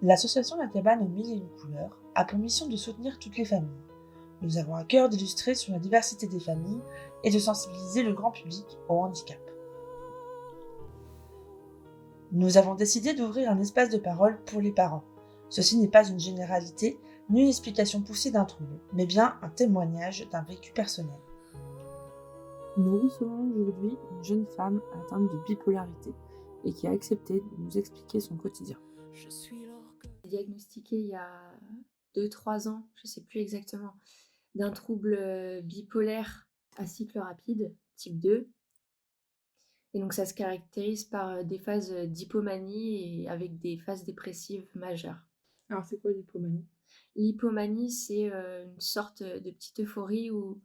L'association La Cabane aux Mille et Une Couleurs a pour mission de soutenir toutes les familles. Nous avons à cœur d'illustrer sur la diversité des familles et de sensibiliser le grand public au handicap. Nous avons décidé d'ouvrir un espace de parole pour les parents. Ceci n'est pas une généralité ni une explication poussée d'un trouble, mais bien un témoignage d'un vécu personnel. Nous recevons aujourd'hui une jeune femme atteinte de bipolarité et qui a accepté de nous expliquer son quotidien. Diagnostiquée il y a 2-3 ans, je ne sais plus exactement, d'un trouble bipolaire à cycle rapide, type 2. Et donc ça se caractérise par des phases d'hypomanie et avec des phases dépressives majeures. Alors c'est quoi l'hypomanie? L'hypomanie, c'est une sorte de petite euphorie où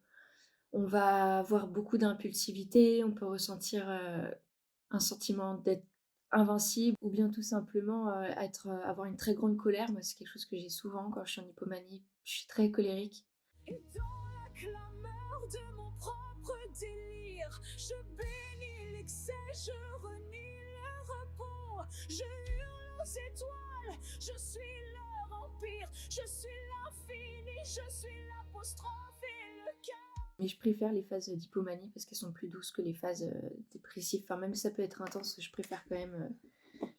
on va avoir beaucoup d'impulsivité, on peut ressentir un sentiment d'être invincible ou bien tout simplement avoir une très grande colère. Moi, c'est quelque chose que j'ai souvent quand je suis en hypomanie. Je suis très colérique. Et dans la clameur de mon propre délire, je bénis l'excès, je renie le repos, je hurle aux étoiles, je suis leur empire, je suis l'infini, je suis l'apostrophe et le cœur. Mais je préfère les phases d'hypomanie parce qu'elles sont plus douces que les phases dépressives. Enfin, même si ça peut être intense, je préfère quand même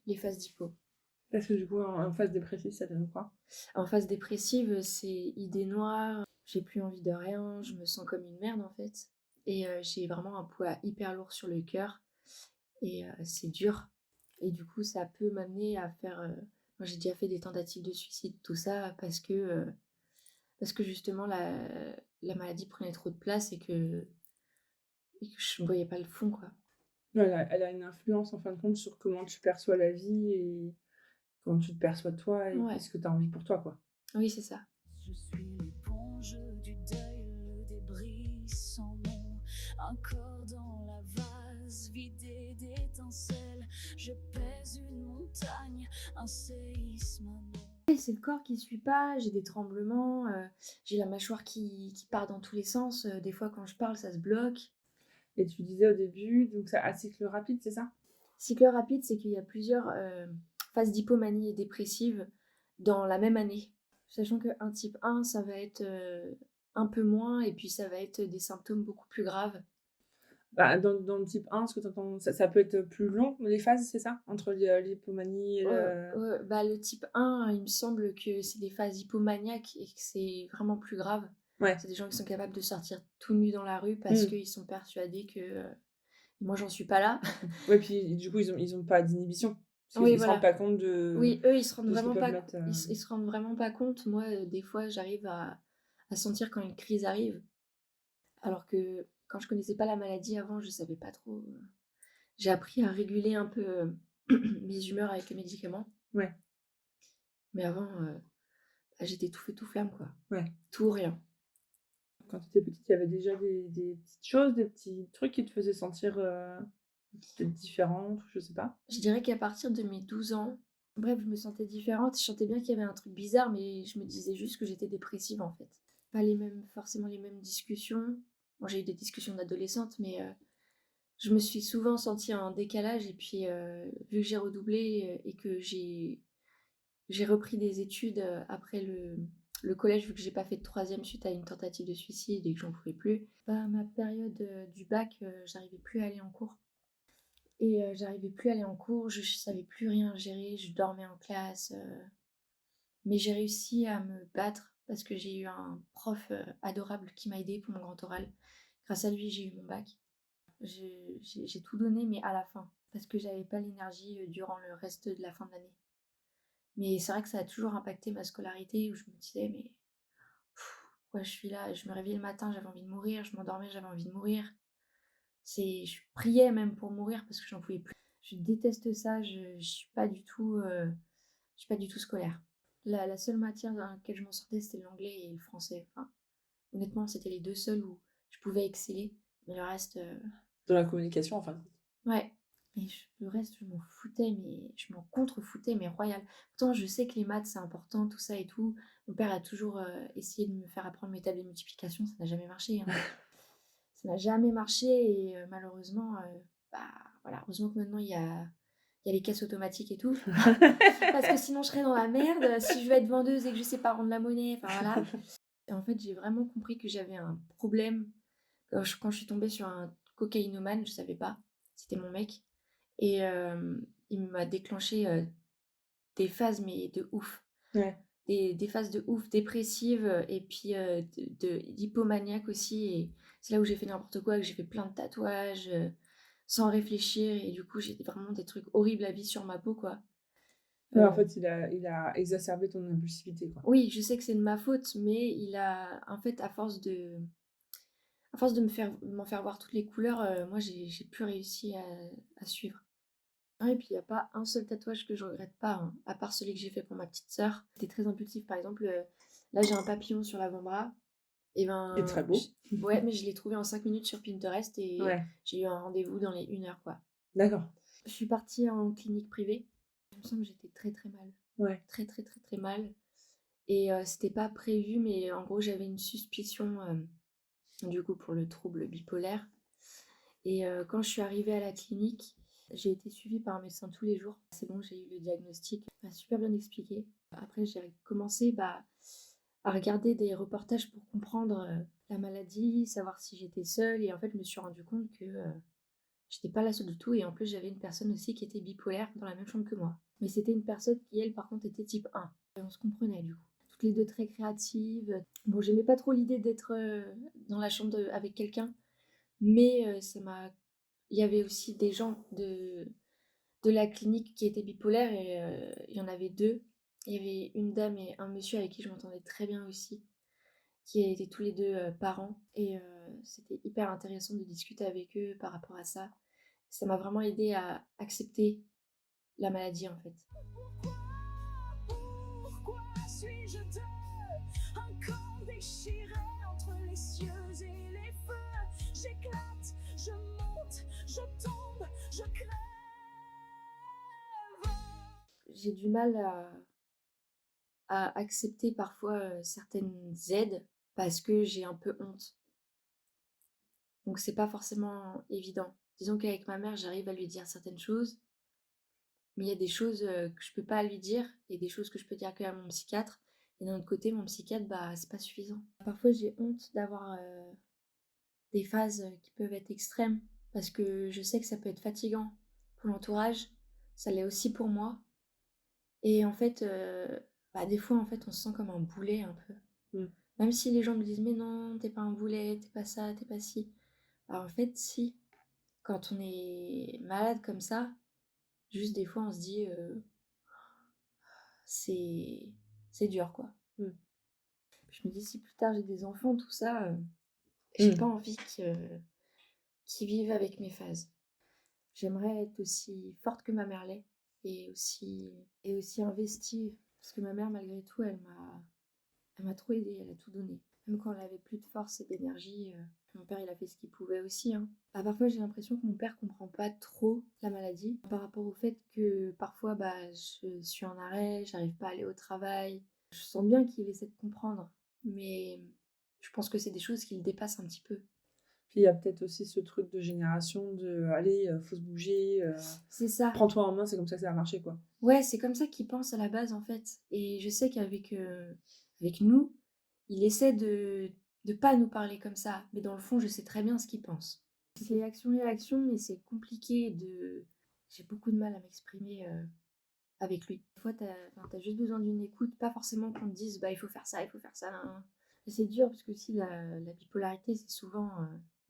les phases d'hypo. Parce que du coup, en phase dépressive, ça donne quoi? En phase dépressive, c'est idées noires, j'ai plus envie de rien, je me sens comme une merde en fait. Et j'ai vraiment un poids hyper lourd sur le cœur. Et c'est dur. Et du coup, ça peut m'amener à faire... Moi, j'ai déjà fait des tentatives de suicide, tout ça, parce que justement, la maladie prenait trop de place et que je ne voyais pas le fond, quoi. Elle a une influence en fin de compte sur comment tu perçois la vie et comment tu te perçois toi et ce que tu as envie pour toi, quoi. Oui, c'est ça. Je suis l'éponge du deuil, le débris sans nom, un corps dans la vase, vidé d'étincelles, je pèse une montagne, un séisme, un nom. C'est le corps qui suit pas, j'ai des tremblements, j'ai la mâchoire qui part dans tous les sens, des fois quand je parle ça se bloque. Et tu disais au début, donc ça à cycle rapide, c'est ça? Cycle rapide, c'est qu'il y a plusieurs phases d'hypomanie et dépressive dans la même année. Sachant qu'un type 1, ça va être un peu moins, et puis ça va être des symptômes beaucoup plus graves. Bah, dans le type 1, ce que tu entends, ça peut être plus long, les phases, c'est ça? Entre l'hypomanie et le... Le type 1, il me semble que c'est des phases hypomaniaques et que c'est vraiment plus grave. Ouais. C'est des gens qui sont capables de sortir tout nus dans la rue parce qu'ils sont persuadés que... moi, j'en suis pas là. Ouais, puis du coup, ils ont pas d'inhibition. Parce Oui, qu'ils se voilà. rendent pas compte de... Oui, eux, ils se rendent de ce qu'ils vraiment peuvent pas, mettre, ils se rendent vraiment pas compte. Moi, des fois, j'arrive à sentir quand une crise arrive. Alors que quand je connaissais pas la maladie avant, je savais pas trop. J'ai appris à réguler un peu mes humeurs avec les médicaments. Ouais. Mais avant, j'étais tout feu, tout flamme, quoi. Ouais. Tout ou rien. Quand tu étais petite, il y avait déjà des petites choses, des petits trucs qui te faisaient sentir peut-être différente, ou je sais pas? Je dirais qu'à partir de mes 12 ans, bref, je me sentais différente. Je sentais bien qu'il y avait un truc bizarre, mais je me disais juste que j'étais dépressive, en fait. Pas forcément les mêmes discussions. Bon, j'ai eu des discussions d'adolescente, mais je me suis souvent sentie en décalage. Et puis, vu que j'ai redoublé et que j'ai repris des études après le collège, vu que j'ai pas fait de troisième suite à une tentative de suicide et que j'en pouvais plus, ma période du bac, j'arrivais plus à aller en cours. Et j'arrivais plus à aller en cours, je savais plus rien gérer, je dormais en classe. Mais j'ai réussi à me battre parce que j'ai eu un prof adorable qui m'a aidée pour mon grand oral. Grâce à lui, j'ai eu mon bac. J'ai tout donné, mais à la fin, parce que j'avais pas l'énergie durant le reste de la fin de l'année. Mais c'est vrai que ça a toujours impacté ma scolarité, où je me disais, mais pourquoi je suis là? Je me réveillais le matin, j'avais envie de mourir, je m'endormais, j'avais envie de mourir. Je priais même pour mourir parce que j'en pouvais plus. Je déteste ça, je suis pas du tout scolaire. La seule matière dans laquelle je m'en sortais, c'était l'anglais et le français. Enfin, honnêtement, c'était les deux seuls où je pouvais exceller. Mais le reste, Dans la communication, enfin. ouais. Mais le reste, je m'en foutais, mais je m'en contre-foutais, mais royal. Pourtant, je sais que les maths, c'est important, tout ça et tout. Mon père a toujours essayé de me faire apprendre mes tables de multiplication, ça n'a jamais marché, hein. Ça n'a jamais marché et malheureusement, bah, voilà, heureusement que maintenant il y a y a les caisses automatiques et tout. Parce que sinon, je serais dans la merde. Si je veux être vendeuse et que je sais pas rendre la monnaie, enfin voilà. Et en fait, j'ai vraiment compris que j'avais un problème quand je suis tombée sur un cocaïnomane, je savais pas. C'était mon mec. Et il m'a déclenché des phases, mais de ouf. Ouais. Des phases de ouf, dépressives et puis d'hypomaniaque aussi. Et c'est là où j'ai fait n'importe quoi, que j'ai fait plein de tatouages sans réfléchir. Et du coup, j'ai vraiment des trucs horribles à vivre sur ma peau, quoi. Ouais, en fait, il a exacerbé ton impulsivité, quoi. Oui, je sais que c'est de ma faute, mais il a, en fait, à force de m'en faire voir toutes les couleurs, moi, j'ai plus réussi à suivre. Ah, et puis, il n'y a pas un seul tatouage que je regrette pas, hein, à part celui que j'ai fait pour ma petite sœur. C'était très impulsif. Par exemple, là, j'ai un papillon sur l'avant-bras. Et C'est très beau. Ouais, mais je l'ai trouvé en 5 minutes sur Pinterest et Ouais, j'ai eu un rendez-vous dans les 1 heure, quoi. d'accord. Je suis partie en clinique privée. Il me semble que j'étais très très mal. Ouais. Très très très très mal. Et c'était pas prévu, mais en gros, j'avais une suspicion du coup pour le trouble bipolaire. Et quand je suis arrivée à la clinique, j'ai été suivie par un médecin tous les jours. C'est bon, j'ai eu le diagnostic. Il m'a super bien expliqué. Après, j'ai commencé à regarder des reportages pour comprendre la maladie, savoir si j'étais seule. Et en fait, je me suis rendu compte que j'étais pas la seule du tout. Et en plus, j'avais une personne aussi qui était bipolaire dans la même chambre que moi. Mais c'était une personne qui, elle, par contre, était type 1. Et on se comprenait du coup. Toutes les deux très créatives. Bon, j'aimais pas trop l'idée d'être dans la chambre avec quelqu'un. Mais ça m'a. Il y avait aussi des gens de la clinique qui étaient bipolaires et il y en avait deux. Il y avait une dame et un monsieur avec qui je m'entendais très bien aussi, qui étaient tous les deux parents. Et c'était hyper intéressant de discuter avec eux par rapport à ça. Ça m'a vraiment aidé à accepter la maladie en fait. Pourquoi suis-je un corps déchiré entre les cieux et les feux? J'éclate, je monte, je tombe, je crève. J'ai du mal à accepter parfois certaines aides parce que j'ai un peu honte. Donc c'est pas forcément évident. Disons qu'avec ma mère, j'arrive à lui dire certaines choses, mais il y a des choses que je peux pas lui dire et des choses que je peux dire qu'à mon psychiatre. Et d'un autre côté, mon psychiatre, bah c'est pas suffisant. Parfois, j'ai honte d'avoir des phases qui peuvent être extrêmes parce que je sais que ça peut être fatigant pour l'entourage. Ça l'est aussi pour moi. Et en fait, bah, des fois, en fait, on se sent comme un boulet un peu. Même si les gens me disent, mais non, t'es pas un boulet, t'es pas ça, t'es pas ci. Alors en fait, si, quand on est malade comme ça, juste des fois, on se dit, c'est dur, quoi. Je me dis, si plus tard j'ai des enfants, tout ça, j'ai pas envie qu'ils vivent avec mes phases. J'aimerais être aussi forte que ma mère l'est et aussi investie. Parce que ma mère, malgré tout, elle m'a trop aidée, elle a tout donné. Même quand elle avait plus de force et d'énergie, mon père, il a fait ce qu'il pouvait aussi, hein. Bah, parfois, j'ai l'impression que mon père comprend pas trop la maladie par rapport au fait que parfois, bah, je suis en arrêt, j'arrive pas à aller au travail. Je sens bien qu'il essaie de comprendre, mais je pense que c'est des choses qui le dépassent un petit peu. Puis il y a peut-être aussi ce truc de génération de allez, faut se bouger, C'est ça. prends-toi en main, c'est comme ça que ça va marcher, quoi. Ouais, c'est comme ça qu'il pense à la base, en fait. Et je sais qu'avec avec nous, il essaie de pas nous parler comme ça. Mais dans le fond, je sais très bien ce qu'il pense. C'est action-réaction, mais c'est compliqué de... J'ai beaucoup de mal à m'exprimer avec lui. Des fois, t'as juste besoin d'une écoute, pas forcément qu'on te dise, bah, il faut faire ça, il faut faire ça. Nan, nan. Et c'est dur, parce que aussi, la bipolarité, c'est souvent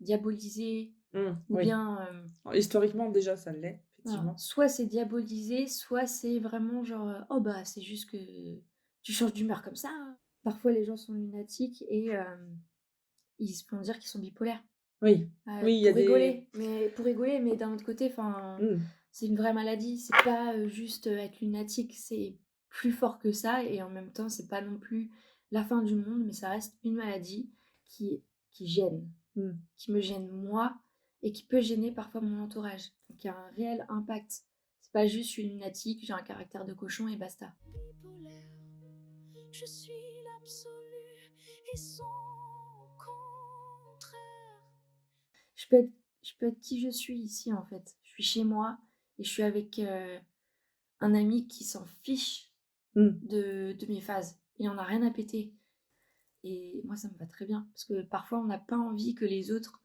diabolisé, ou Oui. bien... Alors, historiquement, déjà, ça l'est, effectivement. voilà. Soit c'est diabolisé, soit c'est vraiment genre oh bah c'est juste que tu changes d'humeur comme ça, hein. Parfois les gens sont lunatiques et ils se font dire qu'ils sont bipolaires. Oui. Oui, il y a Pour des... rigoler, mais d'un autre côté, enfin, c'est une vraie maladie. C'est pas juste être lunatique, c'est plus fort que ça et en même temps, c'est pas non plus la fin du monde, mais ça reste une maladie qui gêne, qui me gêne moi et qui peut gêner parfois mon entourage. Donc il y a un réel impact. C'est pas juste je suis lunatique, j'ai un caractère de cochon et basta. Bipolaire, je suis l'absolu et son contraire. Je peux être qui je suis ici en fait. Je suis chez moi et je suis avec un ami qui s'en fiche Mmh. de mes phases. Il en a rien à péter. Et moi, ça me va très bien. Parce que parfois, on n'a pas envie que les autres.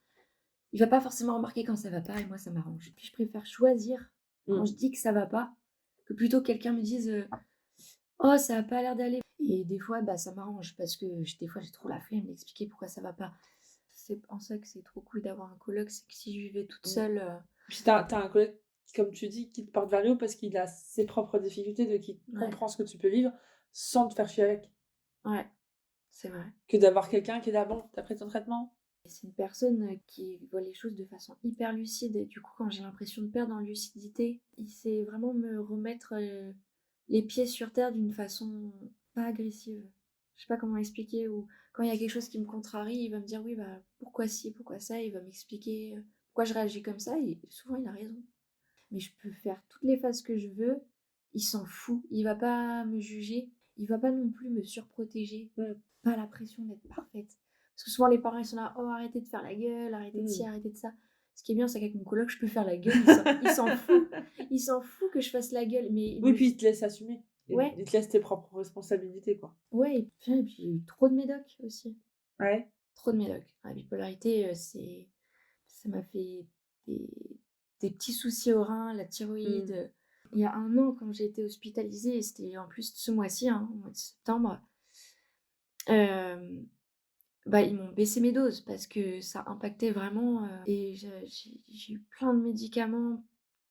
Il va pas forcément remarquer quand ça va pas, et moi, ça m'arrange. Puis je préfère choisir quand Mmh. je dis que ça va pas, que plutôt quelqu'un me dise oh, ça a pas l'air d'aller. Et des fois, bah, ça m'arrange parce que des fois, j'ai trop la flemme d'expliquer pourquoi ça va pas. C'est en ça que c'est trop cool d'avoir un coloc, c'est que si je vivais toute Mmh. seule, Puis t'as un collègue, comme tu dis, qui te porte vers le haut parce qu'il a ses propres difficultés, donc il Ouais. comprend ce que tu peux vivre sans te faire chier avec. ouais, c'est vrai. Que d'avoir quelqu'un qui est là, bon, t'as pris ton traitement? Et c'est une personne qui voit les choses de façon hyper lucide. Et du coup, quand j'ai l'impression de perdre en lucidité, il sait vraiment me remettre les pieds sur terre d'une façon pas agressive. Je sais pas comment expliquer. Ou quand il y a quelque chose qui me contrarie, il va me dire oui, bah pourquoi ci, pourquoi ça. Il va m'expliquer pourquoi je réagis comme ça. Et souvent, il a raison. Mais je peux faire toutes les phases que je veux. Il s'en fout. Il va pas me juger. Il va pas non plus me surprotéger. Mmh. Pas la pression d'être parfaite. Parce que souvent, les parents, ils sont là, oh, arrêtez de faire la gueule, arrêtez de ci, Mmh. arrêtez de ça. Ce qui est bien, c'est qu'avec mon coloc, je peux faire la gueule. Il s'en fout. Il s'en fout que je fasse la gueule. Mais il Oui, me puis il dit, te laisse assumer. ouais, Il te laisse tes propres responsabilités, quoi. ouais. Et puis, j'ai eu trop de médocs aussi. Ouais. Trop de médocs. La bipolarité, ça m'a fait des, des petits soucis au rein, la thyroïde. Il y a un an, quand j'ai été hospitalisée, et c'était en plus ce mois-ci, hein, au mois de septembre, bah, ils m'ont baissé mes doses parce que ça impactait vraiment. Et j'ai eu plein de médicaments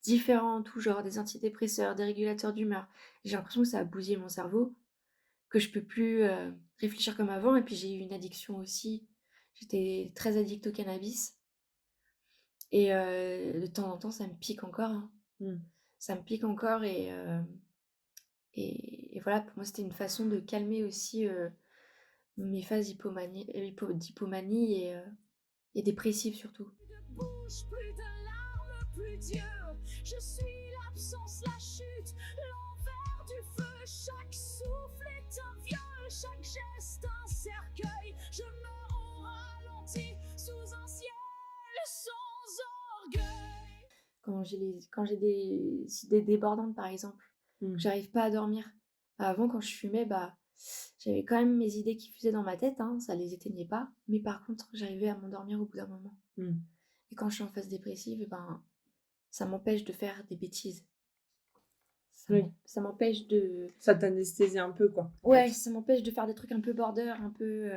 différents, tout genre, des antidépresseurs, des régulateurs d'humeur. J'ai l'impression que ça a bousillé mon cerveau, que je peux plus réfléchir comme avant. Et puis j'ai eu une addiction aussi. J'étais très addict au cannabis. Et de temps en temps, ça me pique encore, hein. Mmh. Ça me pique encore. Et voilà, pour moi, c'était une façon de calmer aussi mes phases d'hypomanie et dépressive surtout. de bouche, plus de larmes, plus d'yeux. Je suis l'absence, la chute, l'envers du feu. Chaque souffle est un viol, chaque geste un cercueil. Je meurs au ralenti, sous un ciel sans orgueil. Quand j'ai des idées débordantes, par exemple, Mmh. que j'arrive pas à dormir. Avant, quand je fumais, bah, j'avais quand même mes idées qui fusaient dans ma tête, hein, ça les éteignait pas. Mais par contre, j'arrivais à m'endormir au bout d'un moment. Mmh. Et quand je suis en phase dépressive, eh ben, ça m'empêche de faire des bêtises. Oui. Ça m'empêche de... Ça t'anesthésie un peu, quoi. Ouais, ça m'empêche de faire des trucs un peu border, un peu...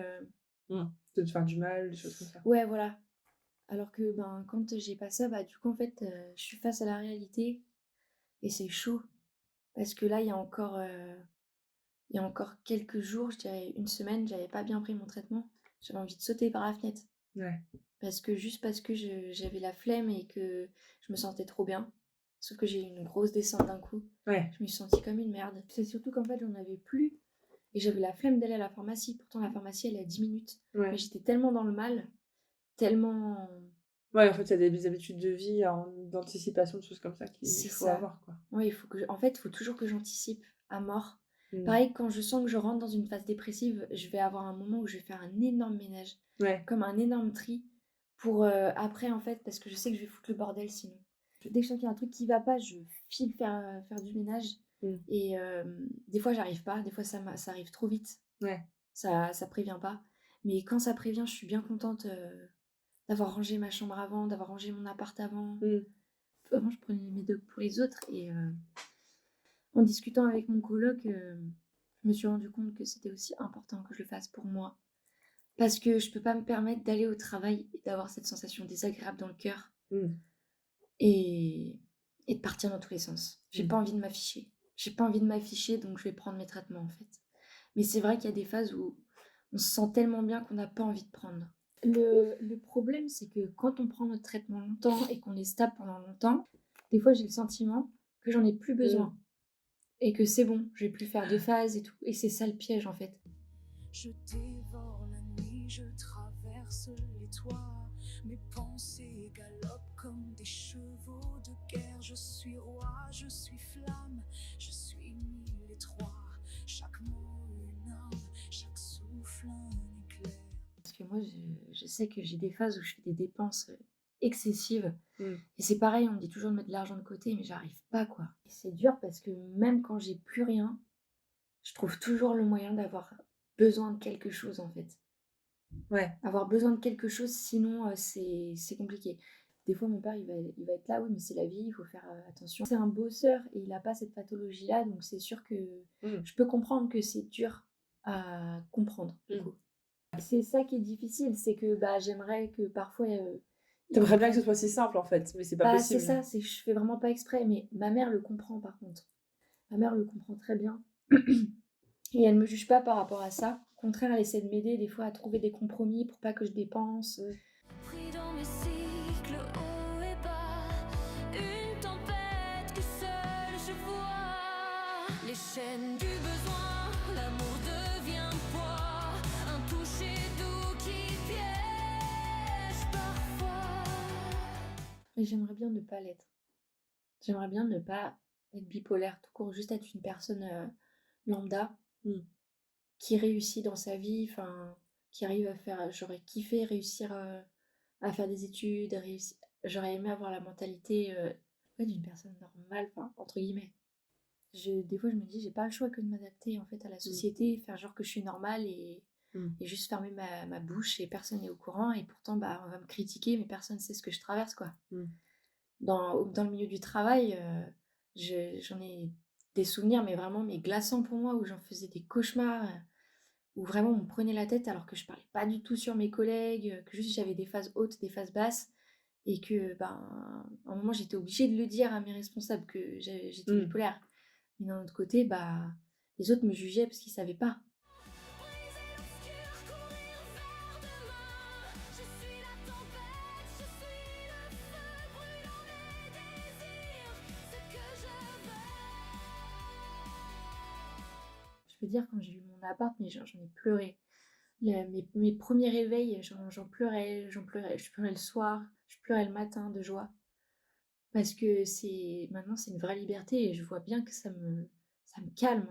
De te faire du mal, des choses comme ça. Ouais, voilà. Alors que ben, quand j'ai pas ça, bah, du coup, en fait, je suis face à la réalité et c'est chaud. Parce que là, il y a encore quelques jours, je dirais une semaine, j'avais pas bien pris mon traitement. J'avais envie de sauter par la fenêtre. Ouais. Parce que j'avais la flemme et que je me sentais trop bien. Sauf que j'ai eu une grosse descente d'un coup. Ouais. Je me suis sentie comme une merde. C'est surtout qu'en fait, j'en avais plus. Et j'avais la flemme d'aller à la pharmacie. Pourtant, la pharmacie, elle est à 10 minutes. Ouais. Mais j'étais tellement dans le mal, tellement... Ouais, en fait, il y a des habitudes de vie, d'anticipation, de choses comme ça qu'il C'est faut ça. avoir, quoi. Ouais, en fait, il faut toujours que j'anticipe à mort. Mmh. Pareil, quand je sens que je rentre dans une phase dépressive, je vais avoir un moment où je vais faire un énorme ménage, Ouais. comme un énorme tri, pour après, en fait, parce que je sais que je vais foutre le bordel sinon. Dès que je sens qu'il y a un truc qui va pas, je file faire du ménage. Mmh. Et des fois, j'arrive pas, des fois, ça arrive trop vite. Ouais. Ça prévient pas. Mais quand ça prévient, je suis bien contente d'avoir rangé ma chambre avant, d'avoir rangé mon appart avant. Mmh. Avant, je prenais mes docs pour les autres et en discutant avec mon coloc, je me suis rendu compte que c'était aussi important que je le fasse pour moi. Parce que je peux pas me permettre d'aller au travail et d'avoir cette sensation désagréable dans le cœur Mmh. et de partir dans tous les sens. J'ai Mmh. pas envie de m'afficher. J'ai pas envie de m'afficher, donc je vais prendre mes traitements en fait. Mais c'est vrai qu'il y a des phases où on se sent tellement bien qu'on n'a pas envie de prendre. Le problème, c'est que quand on prend notre traitement longtemps et qu'on est stable pendant longtemps, des fois j'ai le sentiment que j'en ai plus besoin. Et que c'est bon, je vais plus faire de phases et tout. Et c'est ça le piège en fait. Je dévore la nuit, je traverse les toits. Mes pensées galopent comme des chevaux de guerre. Je suis roi, je suis flamme, je suis mille et trois. Chaque mot une arme, chaque souffle un éclair. Parce que moi, je sais que j'ai des phases où je fais des dépenses excessive. Mmh. Et c'est pareil, on me dit toujours de mettre de l'argent de côté, mais j'arrive pas, quoi. Et c'est dur parce que même quand j'ai plus rien, je trouve toujours le moyen d'avoir besoin de quelque chose, en fait. Ouais. Avoir besoin de quelque chose, sinon, c'est compliqué. Des fois, mon père, il va être là: «Oui, mais c'est la vie, il faut faire, attention». C'est un bosseur et il a pas cette pathologie-là, donc c'est sûr que Mmh. je peux comprendre que c'est dur à comprendre, du Mmh. coup. C'est ça qui est difficile, c'est que, bah, j'aimerais que parfois, Tu aimerais bien que ce soit si simple, en fait, mais c'est pas bah, possible. c'est ça, c'est je fais vraiment pas exprès, mais ma mère le comprend, par contre. Ma mère le comprend très bien et elle me juge pas par rapport à ça. Au contraire, elle essaie de m'aider des fois à trouver des compromis pour pas que je dépense. Mmh. Pris dans mes cycles hauts et bas, une tempête que seule je vois. Les chaînes du besoin, l'amour devient poids, un toucher doux qui piège parfois. Mais j'aimerais bien ne pas l'être. J'aimerais bien ne pas être bipolaire tout court, juste être une personne, lambda, Mmh. qui réussit dans sa vie, enfin, qui arrive à faire j'aurais kiffé réussir, à faire des études, j'aurais aimé avoir la mentalité, ouais, d'une personne «normale», enfin, entre guillemets. Des fois, je me dis: «J'ai pas le choix que de m'adapter, en fait, à la société, faire genre que je suis normale Mmh. et juste fermer ma bouche et personne n'est au courant et pourtant, bah, on va me critiquer mais personne sait ce que je traverse, quoi». Mmh. Dans le milieu du travail, j'en ai des souvenirs, mais vraiment mais glaçants pour moi, où j'en faisais des cauchemars, où vraiment on me prenait la tête alors que je parlais pas du tout sur mes collègues, que juste j'avais des phases hautes, des phases basses et que, ben, à un moment j'étais obligée de le dire à mes responsables que j'étais Mmh. bipolaire. Mais d'un autre côté, bah, les autres me jugeaient parce qu'ils savaient pas. Briser l'obscur, courir vers demain. Je suis la tempête, je suis le feu brûlant mes désirs, ce que je veux. Je peux dire quand j'ai eu mon appart, mais j'en ai pleuré. Mes premiers réveils, j'en pleurais, j'en pleurais. Je pleurais le soir, je pleurais le matin de joie. Parce que maintenant c'est une vraie liberté et je vois bien que ça me calme.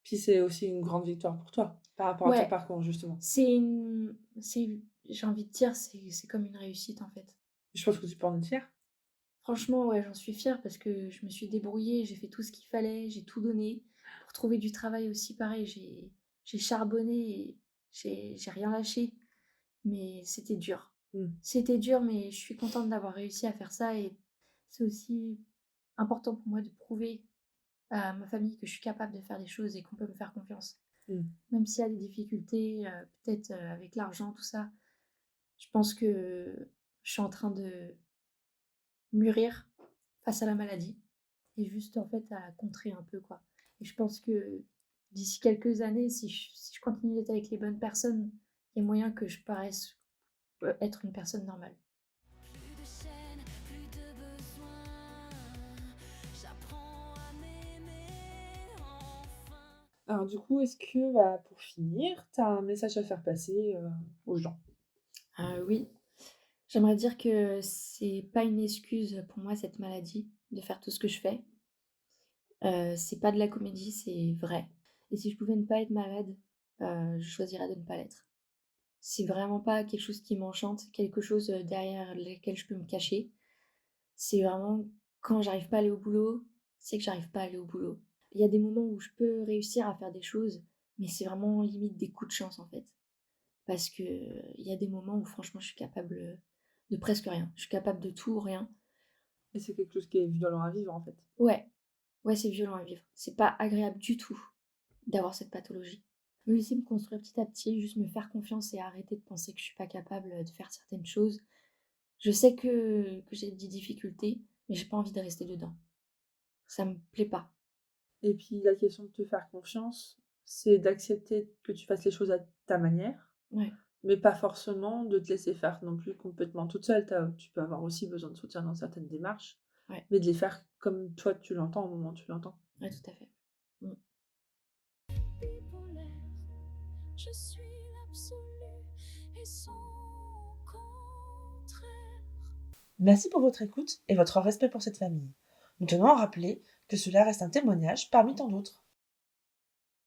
Puis c'est aussi une grande victoire pour toi, par rapport à ton Ouais, parcours, justement. j'ai envie de dire, c'est comme une réussite en fait. Je pense que tu peux en être fière. Franchement, ouais, j'en suis fière parce que je me suis débrouillée, j'ai fait tout ce qu'il fallait, j'ai tout donné. Pour trouver du travail aussi, pareil, j'ai charbonné et j'ai rien lâché. Mais c'était dur. Mmh. C'était dur, mais je suis contente d'avoir réussi à faire ça et c'est aussi important pour moi de prouver à ma famille que je suis capable de faire des choses et qu'on peut me faire confiance. Mmh. Même s'il y a des difficultés, peut-être, avec l'argent, tout ça, je pense que je suis en train de mûrir face à la maladie et juste, en fait, à la contrer un peu, quoi. Et je pense que d'ici quelques années, si je continue d'être avec les bonnes personnes, il y a moyen que je paraisse, être une personne normale. Plus de chaînes, plus de besoin. J'apprends à m'aimer enfin. Alors du coup, est-ce que, bah, pour finir, tu as un message à faire passer, aux gens? Oui, j'aimerais dire que c'est pas une excuse pour moi cette maladie, de faire tout ce que je fais. C'est pas de la comédie, c'est vrai. Et si je pouvais ne pas être malade, je choisirais de ne pas l'être. C'est vraiment pas quelque chose qui m'enchante, quelque chose, derrière lequel je peux me cacher. C'est vraiment quand j'arrive pas à aller au boulot, c'est que j'arrive pas à aller au boulot. Il y a des moments où je peux réussir à faire des choses, mais c'est vraiment limite des coups de chance, en fait. Parce qu'il y a des moments où franchement je suis capable, de presque rien. Je suis capable de tout ou rien. Et c'est quelque chose qui est violent à vivre, en fait. Ouais, ouais, c'est violent à vivre. C'est pas agréable du tout d'avoir cette pathologie. Me laisser me construire petit à petit, juste me faire confiance et arrêter de penser que je suis pas capable, de faire certaines choses. Je sais que j'ai des difficultés, mais j'ai pas envie de rester dedans. Ça me plaît pas. Et puis la question de te faire confiance, c'est d'accepter que tu fasses les choses à ta manière, Ouais, mais pas forcément de te laisser faire non plus complètement toute seule. Tu peux avoir aussi besoin de soutien dans certaines démarches, ouais, mais de les faire comme toi tu l'entends, au moment où tu l'entends. ouais, tout à fait. Mmh. Bipolaire, je suis l'absolu et son contraire. Merci pour votre écoute et votre respect pour cette famille. Nous tenons à rappeler que cela reste un témoignage parmi tant d'autres.